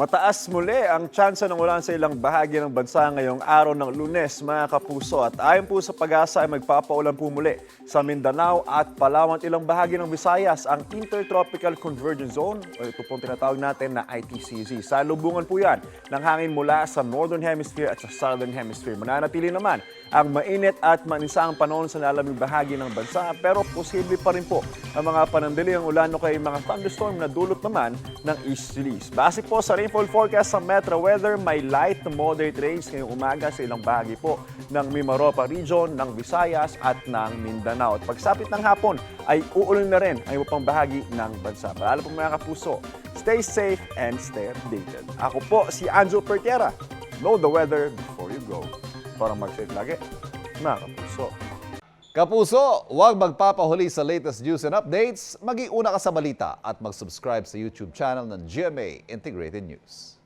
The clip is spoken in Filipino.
Mataas muli ang tsansa ng ulan sa ilang bahagi ng bansa ngayong araw ng Lunes, mga kapuso. At ayon po sa pag-asa ay magpapaulan po muli sa Mindanao at Palawan at ilang bahagi ng Visayas ang Intertropical Convergence Zone o ito pong tinatawag natin na ITCZ. Salubungan po yan ng hangin mula sa Northern Hemisphere at sa Southern Hemisphere. Mananatili naman ang mainit at manisang panahon sa lalamig bahagi ng bansa pero posible pa rin po ang mga panandali ng ulan o kay mga thunderstorm na dulot naman ng easterlies. Base po sa rainfall forecast sa Metro Weather, may light to moderate rains ngayong umaga sa ilang bahagi po ng Mimaropa region, ng Visayas at ng Mindanao. At pagsapit ng hapon ay uulan na rin ang ibang bahagi ng bansa. Paalala po mga kapuso, stay safe and stay updated. Ako po si Anjo Pertiera. Know the weather before you go. Para mag-safe lagi, mga kapuso. Kapuso, huwag magpapahuli sa latest news and updates. Mag-iuna ka sa balita at mag-subscribe sa YouTube channel ng GMA Integrated News.